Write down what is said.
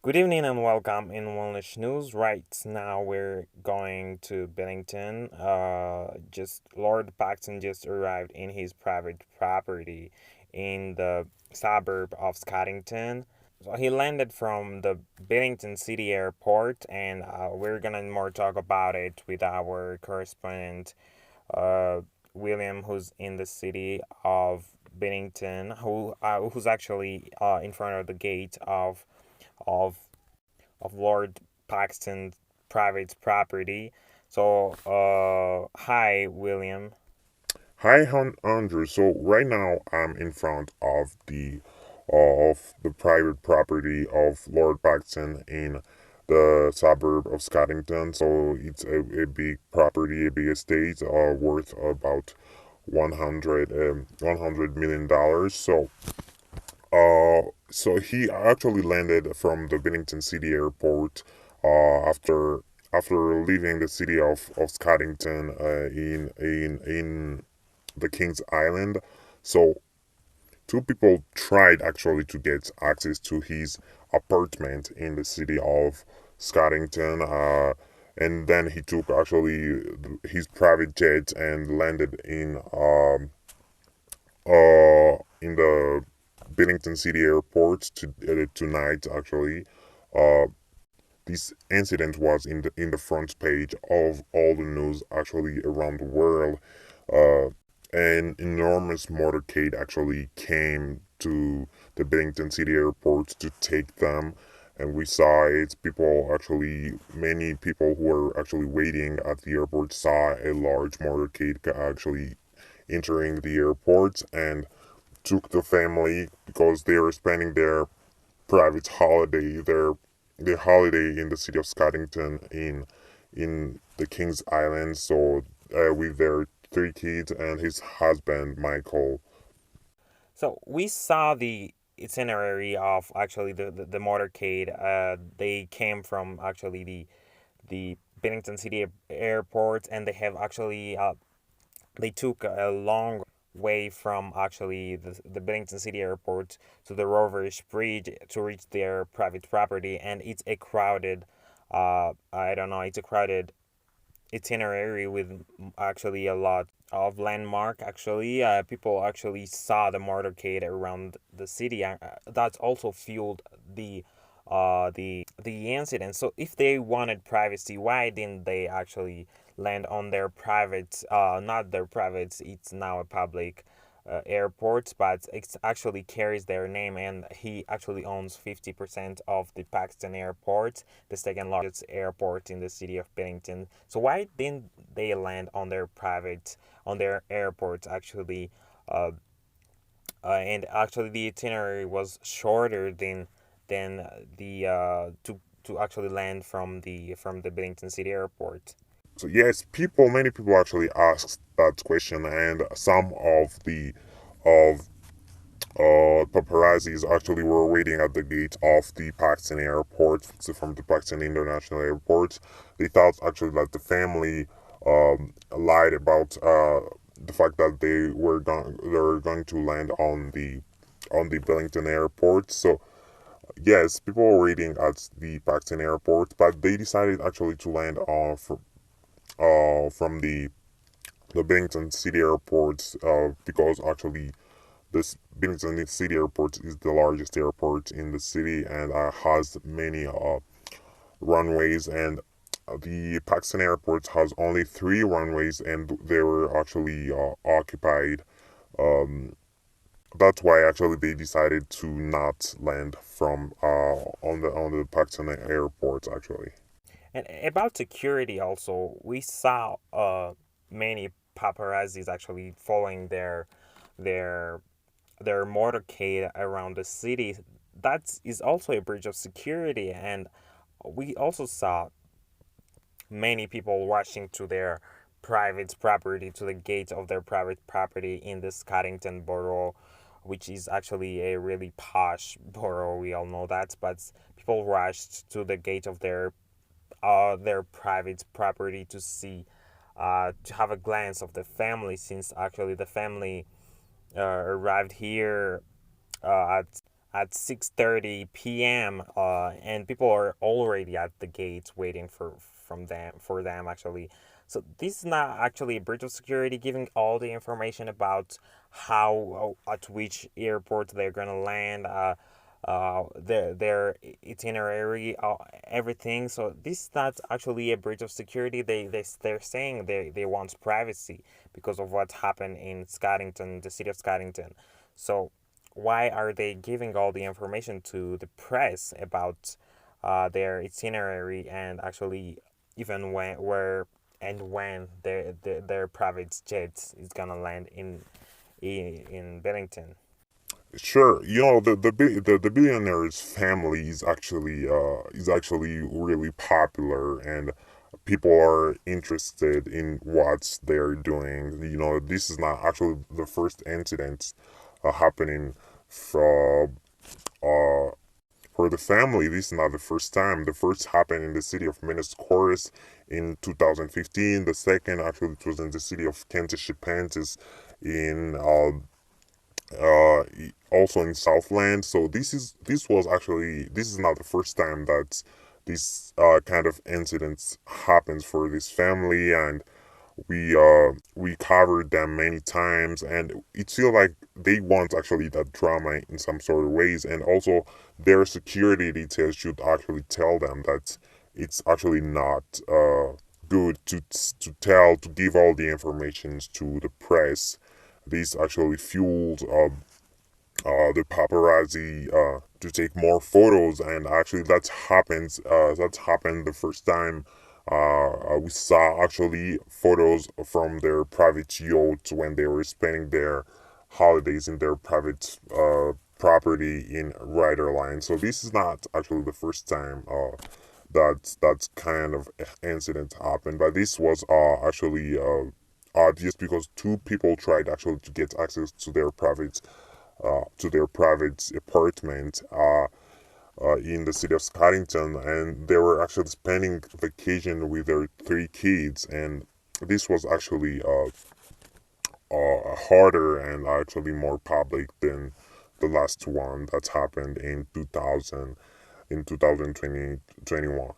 Good evening and welcome in Wellness News. Right now we're going to Bennington. Just Lord Paxton just arrived in his private property in the suburb of Scottington. So he landed from the Bennington City Airport, and we're gonna more talk about it with our correspondent, uh, William, who's in the city of Bennington, who's actually in front of the gate of of Lord Paxton's private property. So, hi, William. Hi, Andrew. So right now I'm in front of the private property of Lord Paxton in the suburb of Scottington. So it's a big property, a big estate, worth about 100 million dollars. So he actually landed from the Bennington City Airport, after leaving the city of Scottington, in the King's Island. So two people tried actually to get access to his apartment in the city of Scottington, and then he took actually his private jet and landed in the Billington City Airport tonight. Actually, uh, this incident was in the front page of all the news actually around the world. Uh, an enormous motorcade actually came to the Bennington City Airport to take them, and we saw it. Many people who were actually waiting at the airport saw a large motorcade actually entering the airport and took the family because they were spending their private holiday, their holiday in the city of Scottington in the King's Island. So with their three kids and his husband Michael. So we saw the itinerary of actually the motorcade. They came from actually the Bennington City Airport, and they have actually they took a long way from actually the Bennington City Airport to the Rovers Bridge to reach their private property, and it's a crowded, I don't know, it's a crowded itinerary with actually a lot of landmark. Actually, people actually saw the motorcade around the city. That's also fueled the incident. So if they wanted privacy, why didn't they actually land on their private, not their private, it's now a public airport, but it actually carries their name, and he actually owns 50% of the Paxton Airport, the second largest airport in the city of Bennington. So why didn't they land on their private, on their airport actually? Uh, and actually the itinerary was shorter than to actually land from the Bennington City Airport. So yes, many people actually asked that question, and some of paparazzis actually were waiting at the gate of the Paxton Airport, so from the Paxton International Airport. They thought actually that the family lied about the fact that they were going to land on the Billington Airport. So yes, people were waiting at the Paxton Airport, but they decided actually to land from the Billington City Airport, because actually this Bennington City Airport is the largest airport in the city and has many runways. And the Paxton Airport has only three runways, and they were actually occupied. Um, that's why actually they decided to not land from on the Paxton Airport actually. And about security, also, we saw many paparazzis actually following their their motorcade around the city. That is also a breach of security, and we also saw many people rushing to their private property, to the gate of their private property in the Scottington borough, which is actually a really posh borough. We all know that, but people rushed to the gate of their private property to see, to have a glance of the family, since actually the family arrived here at at 6:30 p.m. And people are already at the gates waiting for them actually. So this is not actually a breach of security, giving all the information about how at which airport they're gonna land, their itinerary, everything. So this is not actually a breach of security. They're saying they want privacy because of what happened in Scottington, the city of Scottington. So why are they giving all the information to the press about their itinerary and actually even when their private jet is gonna land in Bennington? Sure, the billionaire's family is actually really popular, and people are interested in what they're doing. This is not actually the first incident happening from for the family. This is not the first time. The first happened in the city of Minneapolis in 2015. The second actually it was in the city of Kansas in also in Southland. So this is not the first time that this kind of incidents happens for this family, and we covered them many times, and it feels like they want actually that drama in some sort of ways, and also their security details should actually tell them that it's actually not good to give all the information to the press. This actually fueled the paparazzi to take more photos, and actually that's happened the first time we saw actually photos from their private yachts when they were spending their holidays in their private property in Riderline. So this is not actually the first time that kind of incident happened, but this was actually just because two people tried actually to get access to their private apartment in the city of Scottington, and they were actually spending vacation with their three kids, and this was actually harder and actually more public than the last one that happened in 2021.